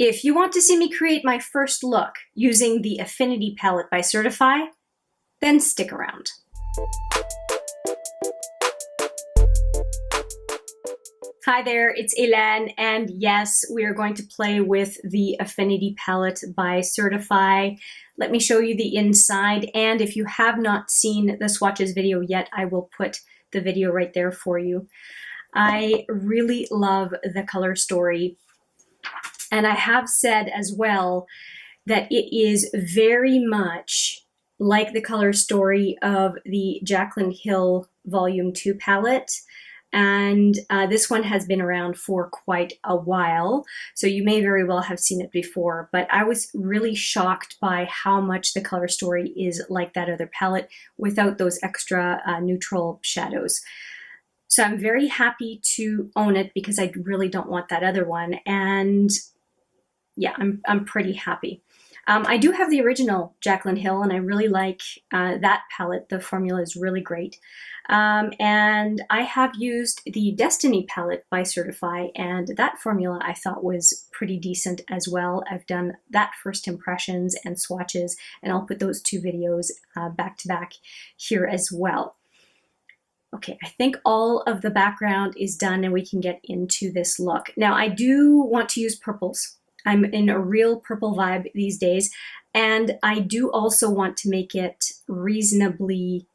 If you want to see me create my first look using the Affinity palette by Certifeye, then stick around. Hi there, it's Hélène, and yes, we are going to play with the Affinity palette by Certifeye. Let me show you the inside, and if you have not seen the swatches video yet, I will put the video right there for you. I really love the color story. And I have said as well that it is very much like the color story of the Jaclyn Hill Volume 2 palette. And this one has been around for quite a while, so you may very well have seen it before, but I was really shocked by how much the color story is like that other palette without those extra neutral shadows. So I'm very happy to own it because I really don't want that other one, and yeah, I'm pretty happy. I do have the original Jaclyn Hill, and I really like that palette. The formula is really great. And I have used the Destiny palette by Certifeye, and that formula I thought was pretty decent as well. I've done that first impressions and swatches, and I'll put those two videos back to back here as well. Okay, I think all of the background is done and we can get into this look. Now, I do want to use purples. I'm in a real purple vibe these days, and I do also want to make it reasonably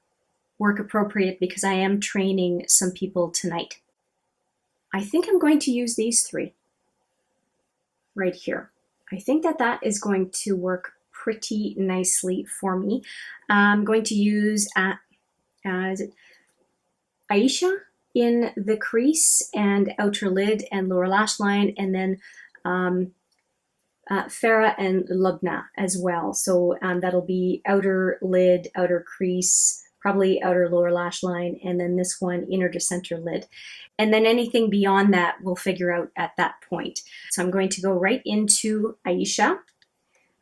work appropriate because I am training some people tonight. I think I'm going to use these three right here. I think that that is going to work pretty nicely for me. I'm going to use is it Aisha in the crease and outer lid and lower lash line, and then Farah and Lubna as well. So that'll be outer lid, outer crease, probably outer lower lash line, and then this one inner to center lid. And then anything beyond that we'll figure out at that point. So I'm going to go right into Aisha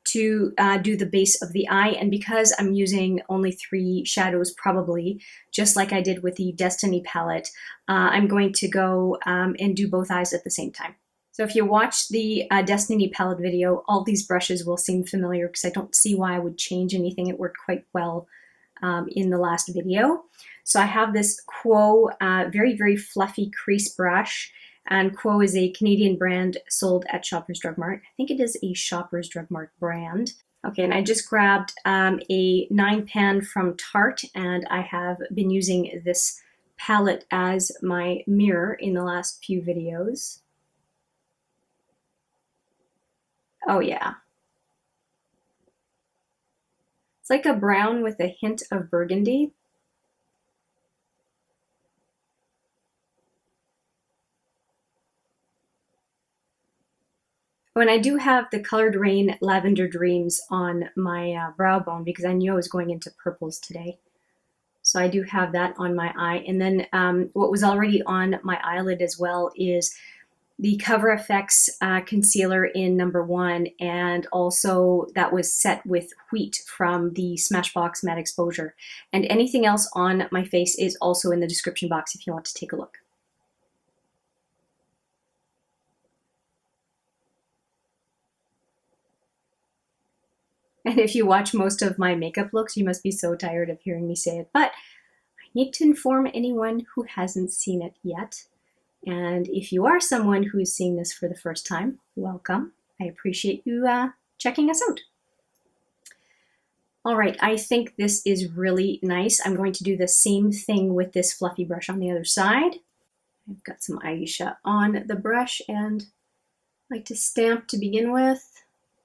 to do the base of the eye, and because I'm using only 3 shadows probably, just like I did with the Destiny palette, I'm going to go and do both eyes at the same time. So if you watch the Destiny palette video, all these brushes will seem familiar because I don't see why I would change anything. It worked quite well in the last video. So I have this Quo very, very fluffy crease brush, and Quo is a Canadian brand sold at Shoppers Drug Mart. I think it is a Shoppers Drug Mart brand. Okay, and I just grabbed a 9-pan from Tarte, and I have been using this palette as my mirror in the last few videos. Oh yeah. It's like a brown with a hint of burgundy. And I do have the Colored Rain Lavender Dreams on my brow bone because I knew I was going into purples today. So I do have that on my eye. And then what was already on my eyelid as well is the Cover FX concealer in number 1, and also that was set with Wheat from the Smashbox Matte Exposure. And anything else on my face is also in the description box if you want to take a look. And if you watch most of my makeup looks, you must be so tired of hearing me say it, but I need to inform anyone who hasn't seen it yet. And if you are someone who is seeing this for the first time, welcome. I appreciate you checking us out. All right, I think this is really nice. I'm going to do the same thing with this fluffy brush on the other side. I've got some Aisha on the brush and I like to stamp to begin with.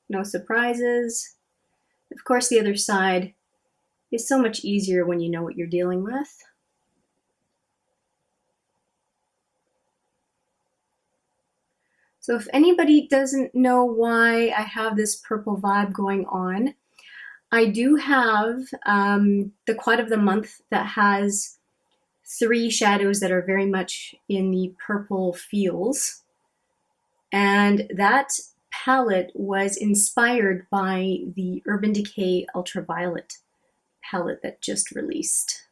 No surprises. Of course, the other side is so much easier when you know what you're dealing with. So if anybody doesn't know why I have this purple vibe going on, I do have the Quad of the Month that has 3 shadows that are very much in the purple feels. And that palette was inspired by the Urban Decay Ultraviolet palette that just released.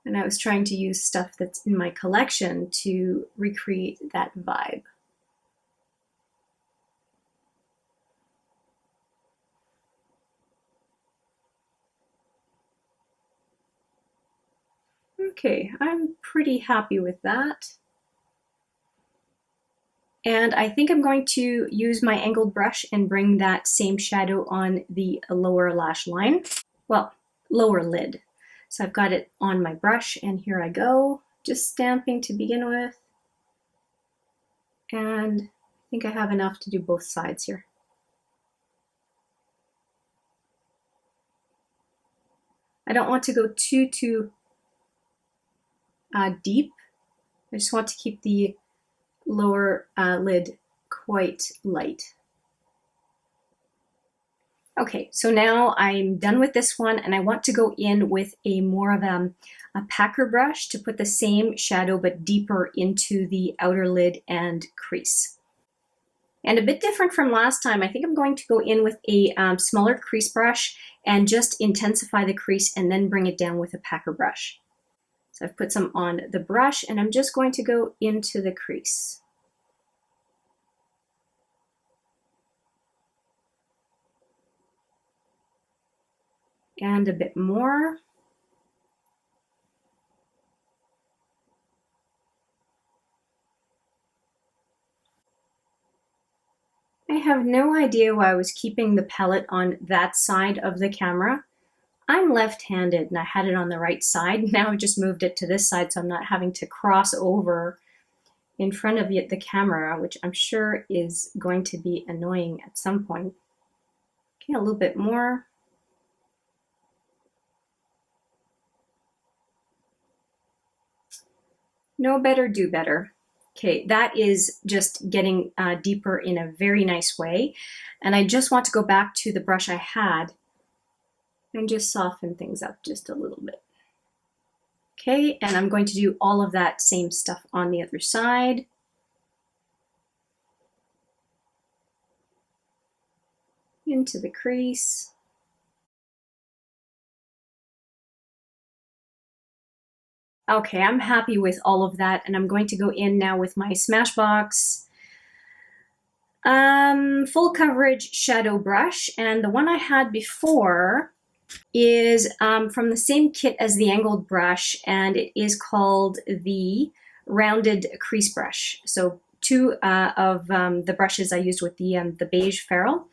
And I was trying to use stuff that's in my collection to recreate that vibe. Okay, I'm pretty happy with that. And I think I'm going to use my angled brush and bring that same shadow on the lower lash line. Well, lower lid. So I've got it on my brush and here I go, just stamping to begin with. And I think I have enough to do both sides here. I don't want to go too deep. I just want to keep the lower lid quite light. Okay, so now I'm done with this one and I want to go in with a more of a packer brush to put the same shadow but deeper into the outer lid and crease. And a bit different from last time, I think I'm going to go in with a smaller crease brush and just intensify the crease and then bring it down with a packer brush. So I've put some on the brush and I'm just going to go into the crease. And a bit more. I have no idea why I was keeping the palette on that side of the camera. I'm left-handed and I had it on the right side. Now I've just moved it to this side so I'm not having to cross over in front of the camera, which I'm sure is going to be annoying at some point. Okay, a little bit more. Know better, do better. Okay, that is just getting deeper in a very nice way. And I just want to go back to the brush I had and just soften things up just a little bit. Okay, and I'm going to do all of that same stuff on the other side. Into the crease. Okay, I'm happy with all of that, and I'm going to go in now with my Smashbox full coverage shadow brush, and the one I had before is from the same kit as the angled brush, and it is called the rounded crease brush. So two of the brushes I used with the beige ferrule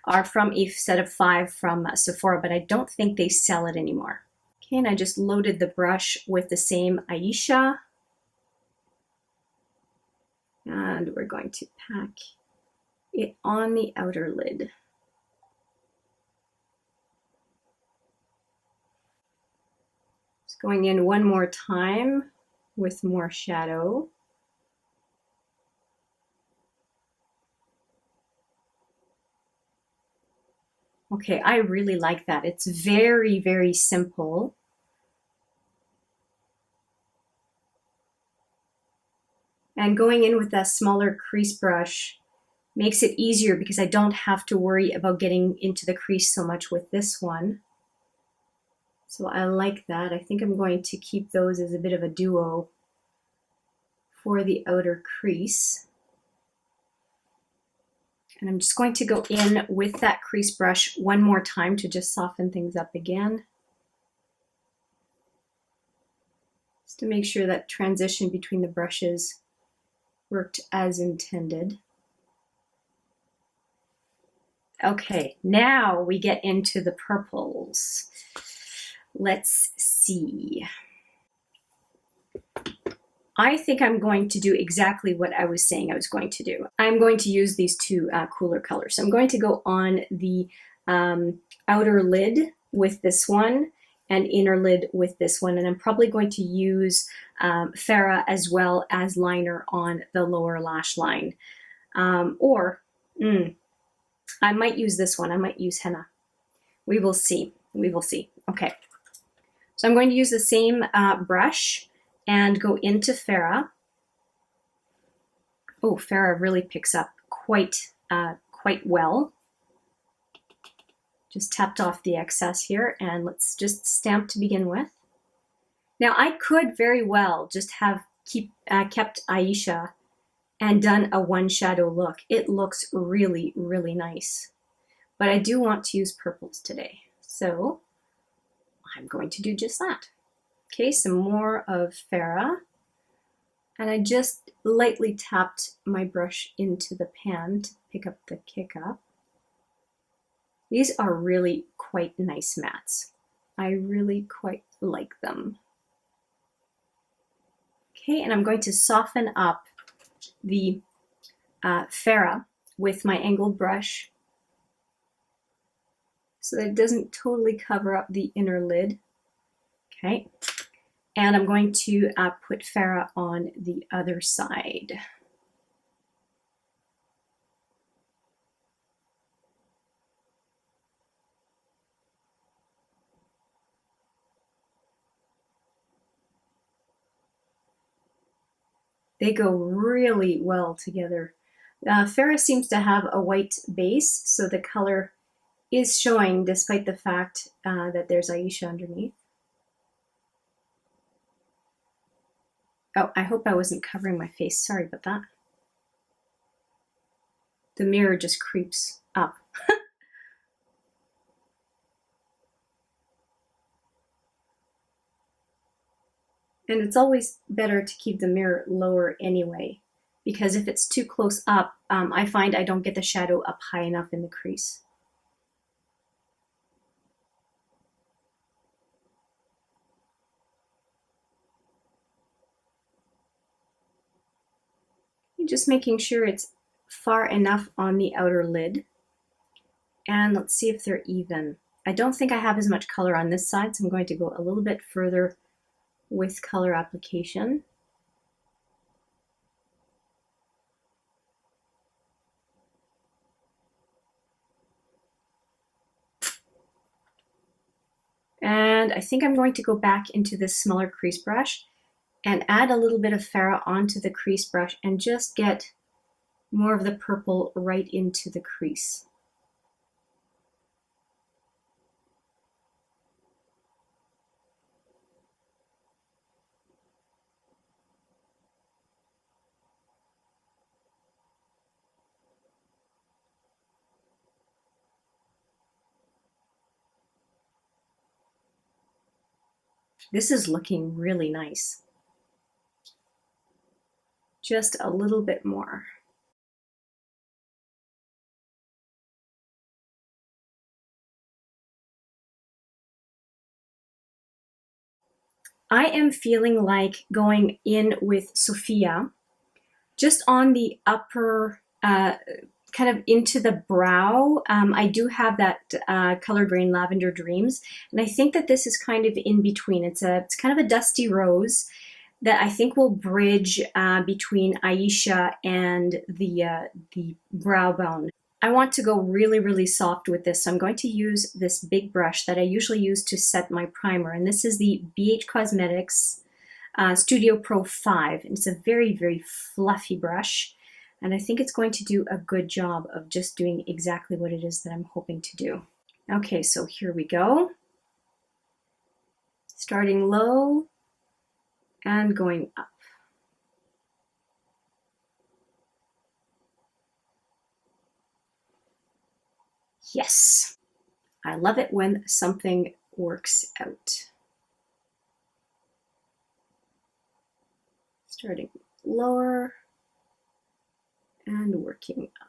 are from a set of 5 from Sephora, but I don't think they sell it anymore. Okay, and I just loaded the brush with the same Aisha. And we're going to pack it on the outer lid. Just going in one more time with more shadow. Okay, I really like that. It's very, very simple. And going in with that smaller crease brush makes it easier because I don't have to worry about getting into the crease so much with this one. So I like that. I think I'm going to keep those as a bit of a duo for the outer crease. And I'm just going to go in with that crease brush one more time to just soften things up again. Just to make sure that transition between the brushes worked as intended. Okay, now we get into the purples. Let's see. I think I'm going to do exactly what I was saying I was going to do. I'm going to use these two cooler colors. So I'm going to go on the outer lid with this one and inner lid with this one. And I'm probably going to use Farah as well as liner on the lower lash line. I might use this one. I might use henna. We will see. We will see. Okay. So I'm going to use the same brush and go into Farah. Oh, Farah really picks up quite well. Just tapped off the excess here, and let's just stamp to begin with. Now I could very well just have kept Aisha and done a one shadow look. It looks really, really nice. But I do want to use purples today. So I'm going to do just that. Okay, some more of Farah. And I just lightly tapped my brush into the pan to pick up the kick up. These are really quite nice mattes. I really quite like them. Okay, and I'm going to soften up the Farah with my angled brush so that it doesn't totally cover up the inner lid. Okay, and I'm going to put Farah on the other side. They go really well together. Farah seems to have a white base, so the color is showing despite the fact that there's Aisha underneath. Oh, I hope I wasn't covering my face. Sorry about that. The mirror just creeps up. And it's always better to keep the mirror lower anyway, because if it's too close up, I find I don't get the shadow up high enough in the crease. Just making sure it's far enough on the outer lid. And let's see if they're even. I don't think I have as much color on this side, so I'm going to go a little bit further with color application. And I think I'm going to go back into this smaller crease brush and add a little bit of Farah onto the crease brush and just get more of the purple right into the crease. This is looking really nice. Just a little bit more. I am feeling like going in with Sophia just on the upper, kind of into the brow. I do have that color green Lavender Dreams, and I think that this is kind of in between. It's kind of a dusty rose that I think will bridge between Aisha and the brow bone. I want to go really, really soft with this, so I'm going to use this big brush that I usually use to set my primer, and this is the BH Cosmetics Studio Pro 5. And it's a very, very fluffy brush, and I think it's going to do a good job of just doing exactly what it is that I'm hoping to do. Okay, so here we go. Starting low and going up. Yes, I love it when something works out. Starting lower and working up.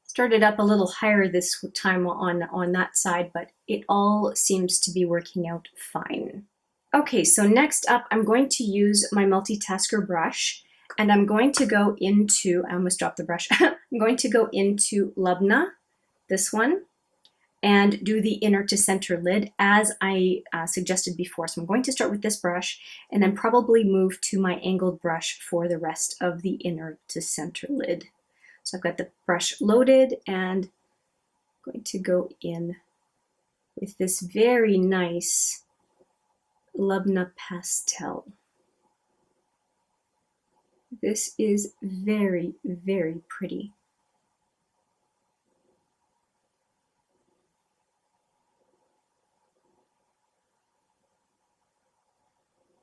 Started up a little higher this time on that side, but it all seems to be working out fine. Okay, so next up, I'm going to use my multitasker brush, and I'm going to go into, I almost dropped the brush, I'm going to go into Lubna, this one, and do the inner to center lid as I suggested before. So I'm going to start with this brush and then probably move to my angled brush for the rest of the inner to center lid. So I've got the brush loaded and I'm going to go in with this very nice Lubna pastel. This is very, very pretty.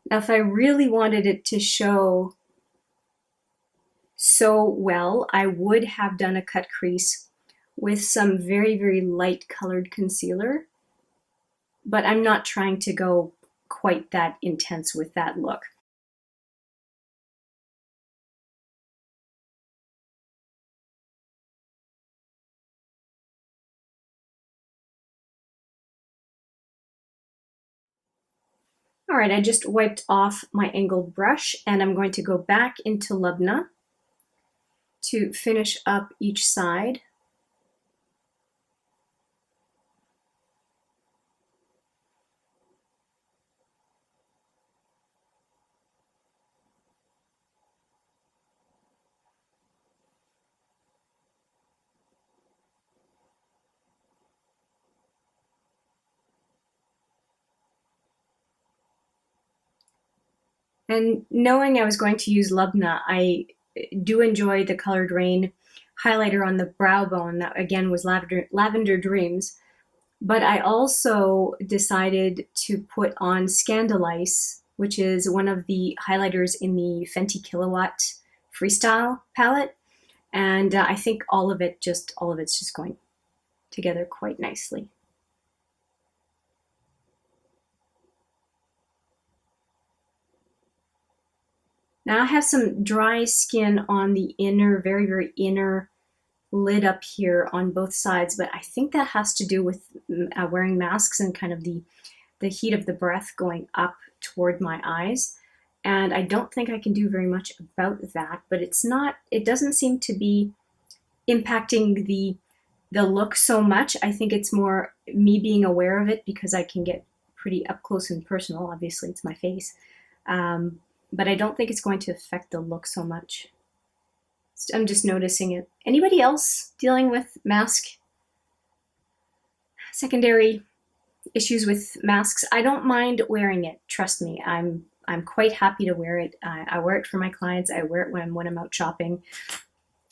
Now, if I really wanted it to show so well, I would have done a cut crease with some very, very light colored concealer, but I'm not trying to go quite that intense with that look. All right, I just wiped off my angled brush and I'm going to go back into Lubna to finish up each side. And knowing I was going to use Lubna, I do enjoy the Colored Rain highlighter on the brow bone. That again was Lavender Dreams. But I also decided to put on Scandalize, which is one of the highlighters in the Fenty Kilowatt Freestyle palette. And I think all of it's just going together quite nicely. Now I have some dry skin on the inner, very, very inner lid up here on both sides, but I think that has to do with wearing masks and kind of the heat of the breath going up toward my eyes. And I don't think I can do very much about that, but it doesn't seem to be impacting the look so much. I think it's more me being aware of it because I can get pretty up close and personal. Obviously, it's my face. But I don't think it's going to affect the look so much. I'm just noticing it. Anybody else dealing with secondary issues with masks? I don't mind wearing it. Trust me, I'm quite happy to wear it. I wear it for my clients. I wear it when I'm out shopping,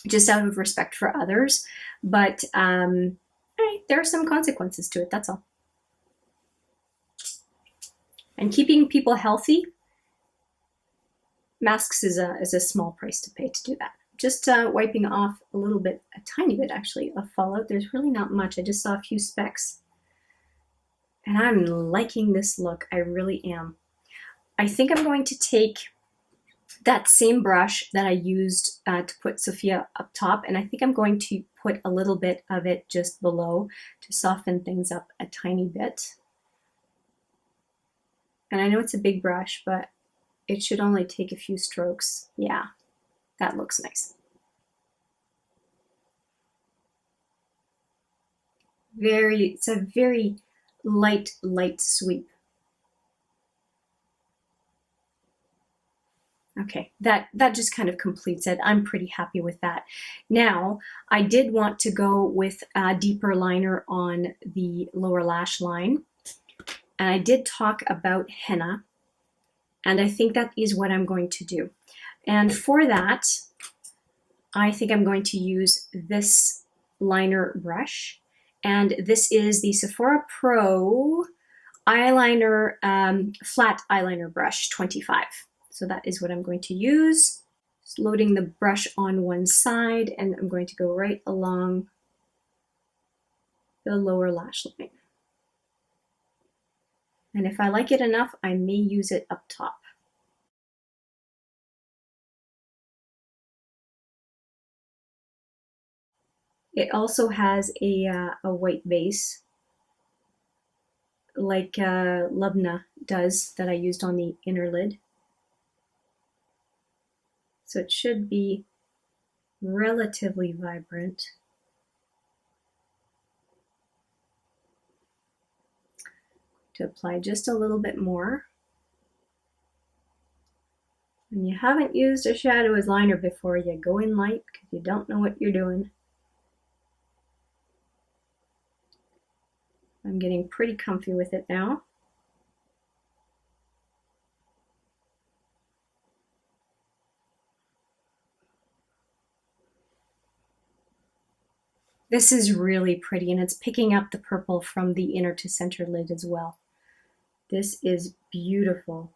just out of respect for others. But there are some consequences to it. That's all. And keeping people healthy, masks is a small price to pay to do that. Just wiping off a little bit, a tiny bit actually, of fallout. There's really not much. I just saw a few specks. And I'm liking this look. I really am. I think I'm going to take that same brush that I used to put Sophia up top, and I think I'm going to put a little bit of it just below to soften things up a tiny bit. And I know it's a big brush, but it should only take a few strokes. Yeah, that looks nice. It's a very light sweep. Okay, that just kind of completes it. I'm pretty happy with that. Now, I did want to go with a deeper liner on the lower lash line. And I did talk about henna, and I think that is what I'm going to do. And for that, I think I'm going to use this liner brush. And this is the Sephora Pro eyeliner, flat eyeliner brush 25. So that is what I'm going to use. Just loading the brush on one side, and I'm going to go right along the lower lash line. And if I like it enough, I may use it up top. It also has a white base, like Lubna does, that I used on the inner lid. So it should be relatively vibrant. To apply just a little bit more. When you haven't used a shadow as liner before, you go in light because you don't know what you're doing. I'm getting pretty comfy with it now. This is really pretty, and it's picking up the purple from the inner to center lid as well. This is beautiful.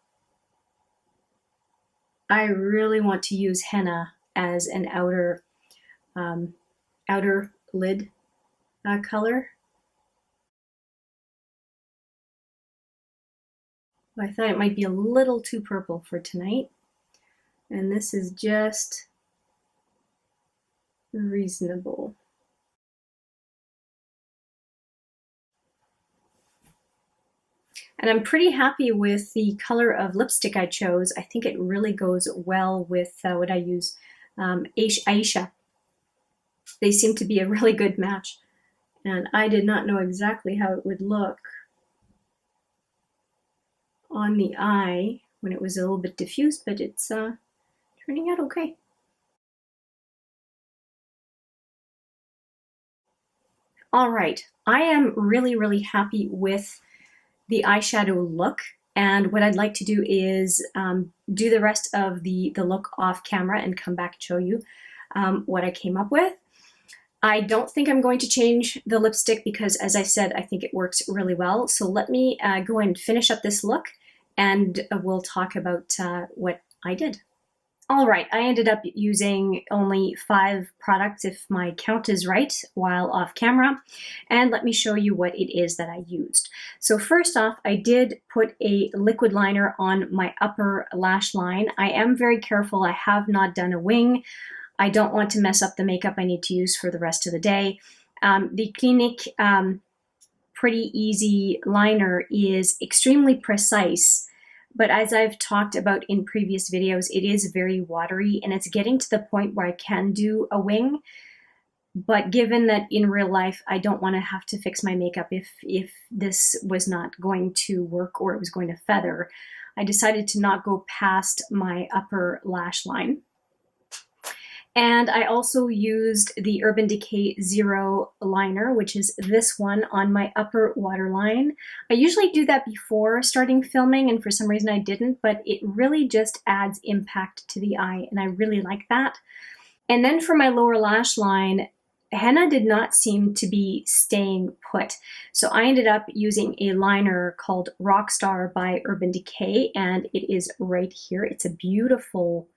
I really want to use henna as an outer lid color. I thought it might be a little too purple for tonight. And this is just reasonable. And I'm pretty happy with the color of lipstick I chose. I think it really goes well with what I use, Aisha. They seem to be a really good match. And I did not know exactly how it would look on the eye when it was a little bit diffused, but it's turning out okay. All right, I am really, really happy with the eyeshadow look. And what I'd like to do is do the rest of the look off camera and come back and show you what I came up with. I don't think I'm going to change the lipstick because, as I said, I think it works really well. So let me go and finish up this look and we'll talk about what I did. All right, I ended up using only 5 products if my count is right while off camera. And let me show you what it is that I used. So first off, I did put a liquid liner on my upper lash line. I am very careful. I have not done a wing. I don't want to mess up the makeup I need to use for the rest of the day. The Clinique Pretty Easy liner is extremely precise. But as I've talked about in previous videos, it is very watery and it's getting to the point where I can do a wing. But given that in real life, I don't want to have to fix my makeup if this was not going to work or it was going to feather, I decided to not go past my upper lash line. And I also used the Urban Decay Zero liner, which is this one, on my upper waterline. I usually do that before starting filming, and for some reason I didn't, but it really just adds impact to the eye, and I really like that. And then for my lower lash line, henna did not seem to be staying put. So I ended up using a liner called Rockstar by Urban Decay, and it is right here. It's a beautiful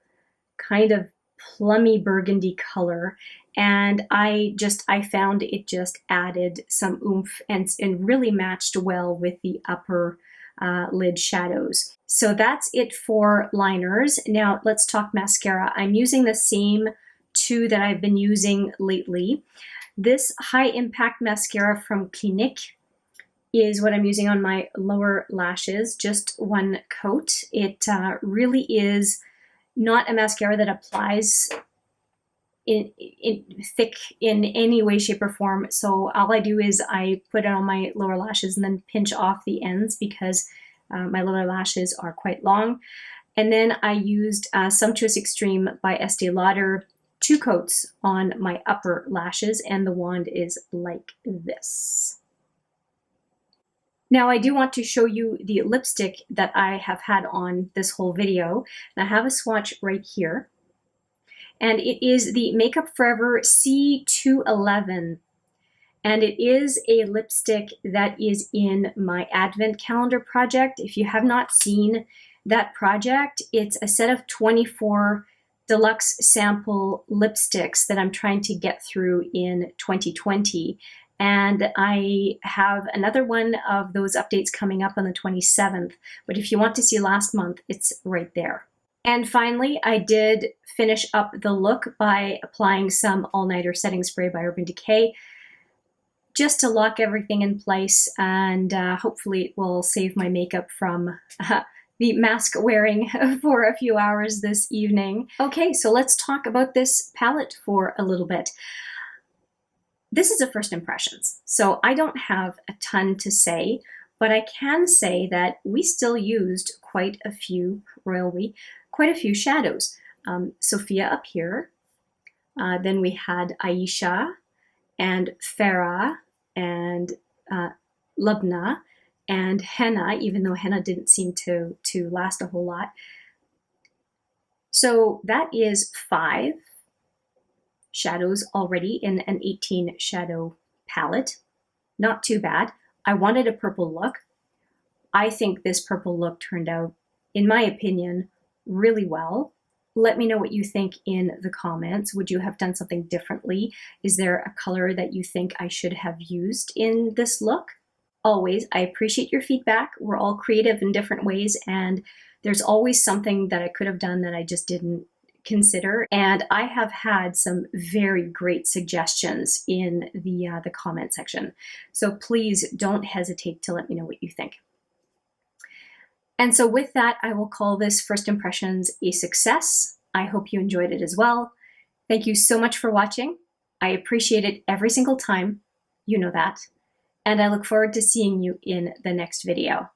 kind of plummy burgundy color, and I found it just added some oomph and really matched well with the upper lid shadows. So that's it for liners. Now let's talk mascara. I'm using the same 2 that I've been using lately. This high impact mascara from Clinique is what I'm using on my lower lashes, just 1 coat. It really is not a mascara that applies in thick in any way, shape, or form. So all I do is I put it on my lower lashes and then pinch off the ends because my lower lashes are quite long. And then I used Sumptuous Extreme by Estee Lauder, 2 coats on my upper lashes, and the wand is like this. Now I do want to show you the lipstick that I have had on this whole video. And I have a swatch right here. And it is the Makeup Forever C211. And it is a lipstick that is in my Advent Calendar project. If you have not seen that project, it's a set of 24 deluxe sample lipsticks that I'm trying to get through in 2020. And I have another one of those updates coming up on the 27th. But if you want to see last month, it's right there. And finally, I did finish up the look by applying some all-nighter setting spray by Urban Decay, just to lock everything in place, and hopefully it will save my makeup from the mask wearing for a few hours this evening. Okay, so let's talk about this palette for a little bit. This is a first impressions, so I don't have a ton to say, but I can say that we still used quite a few shadows. Sophia up here, then we had Aisha and Farah and Lubna and henna, even though henna didn't seem to last a whole lot. So that is 5 shadows already in an 18 shadow palette. Not too bad. I wanted a purple look. I think this purple look turned out, in my opinion, really well. Let me know what you think in the comments. Would you have done something differently? Is there a color that you think I should have used in this look? Always, I appreciate your feedback. We're all creative in different ways, and there's always something that I could have done that I just didn't consider. And I have had some very great suggestions in the comment section. So please don't hesitate to let me know what you think. And so with that, I will call this First Impressions a success. I hope you enjoyed it as well. Thank you so much for watching. I appreciate it every single time. You know that. And I look forward to seeing you in the next video.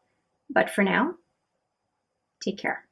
But for now, take care.